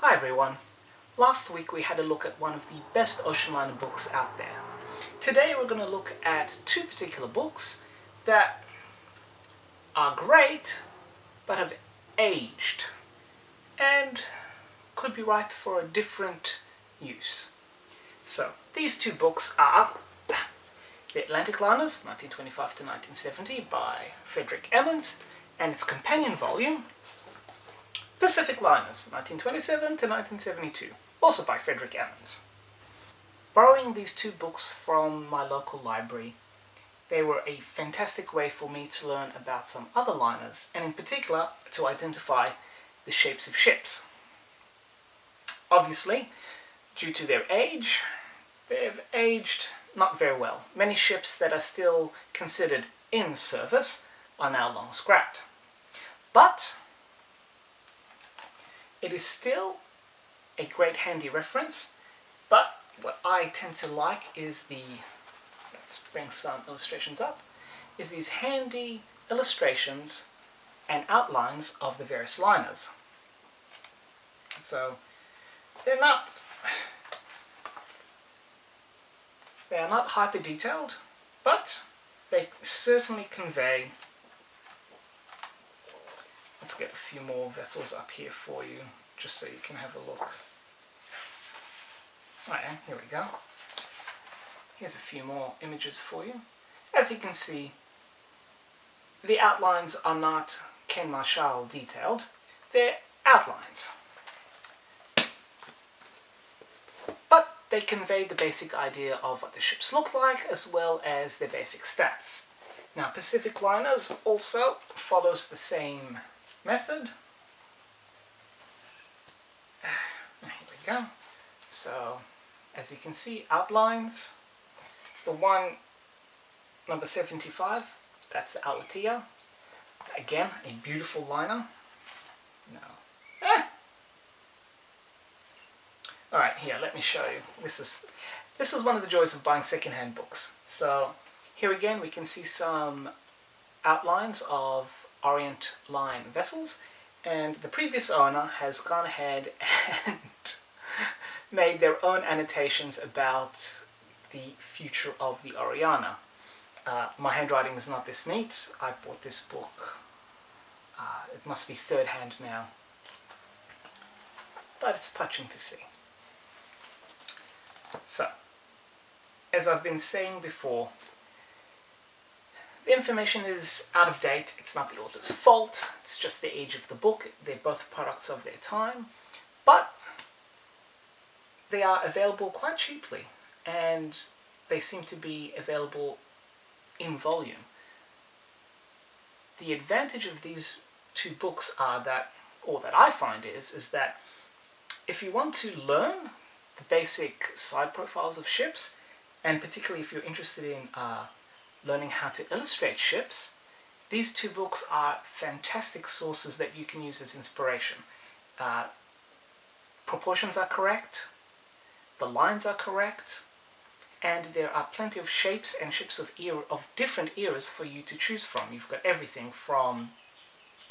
Hi everyone. Last week we had a look at one of the best ocean liner books out there. Today we're going to look at two particular books that are great but have aged and could be ripe for a different use. So these two books are The Atlantic Liners, 1925 to 1970 by Frederick Emmons, and its companion volume, Pacific Liners, 1927 to 1972, also by Frederick Emmons. Borrowing these two books from my local library, they were a fantastic way for me to learn about some other liners, and in particular to identify the shapes of ships. Obviously, due to their age, they've aged not very well. Many ships that are still considered in service are now long scrapped. But it is still a great handy reference, but what I tend to like is let's bring some illustrations up, is these handy illustrations and outlines of the various liners. So they're not hyper detailed, but they certainly convey. Let's get a few more vessels up here for you, just so you can have a look. Oh yeah, here we go. Here's a few more images for you. As you can see, the outlines are not Ken Marshall detailed, they're outlines. But they convey the basic idea of what the ships look like, as well as their basic stats. Now, Pacific Liners also follows the same method. Here we go. So, as you can see, outlines. The one, number 75, that's the Alatea. Again, a beautiful liner. Alright, here, let me show you. This is one of the joys of buying second-hand books. So, here again we can see some outlines of Orient Line vessels, and the previous owner has gone ahead and made their own annotations about the future of the Oriana. My handwriting is not this neat. I bought this book, it must be third-hand now, but it's touching to see. So, as I've been saying before, the information is out of date. It's not the author's fault, it's just the age of the book. They're both products of their time, but they are available quite cheaply, and they seem to be available in volume. The advantage of these two books are that, or that I find is that if you want to learn the basic side profiles of ships, and particularly if you're interested in learning how to illustrate ships, these two books are fantastic sources that you can use as inspiration. Proportions are correct, the lines are correct, and there are plenty of shapes and ships of different eras for you to choose from. You've got everything from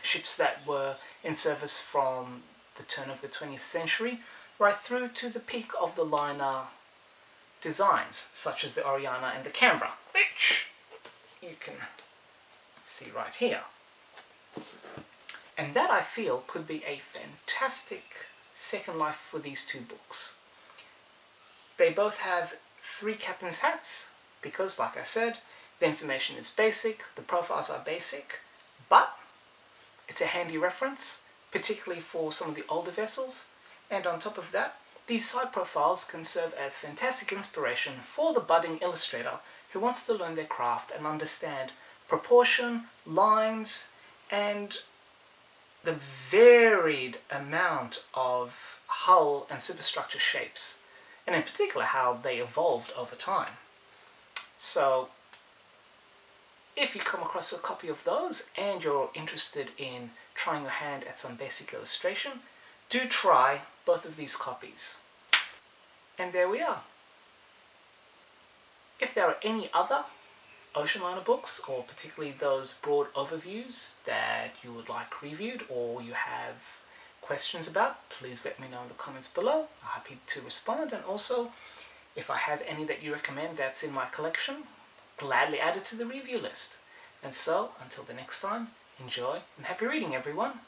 ships that were in service from the turn of the 20th century right through to the peak of the liner designs, such as the Oriana and the Canberra, which you can see right here. And that, I feel, could be a fantastic second life for these two books. They both have 3 captain's hats, because, like I said, the information is basic, the profiles are basic, but it's a handy reference, particularly for some of the older vessels. And on top of that, these side profiles can serve as fantastic inspiration for the budding illustrator who wants to learn their craft and understand proportion, lines, and the varied amount of hull and superstructure shapes, and in particular how they evolved over time. So, if you come across a copy of those and you're interested in trying your hand at some basic illustration, do try both of these copies. And there we are. If there are any other ocean liner books, or particularly those broad overviews that you would like reviewed, or you have questions about, please let me know in the comments below. I'm happy to respond. And also, if I have any that you recommend that's in my collection, gladly add it to the review list. And so, until the next time, enjoy and happy reading, everyone.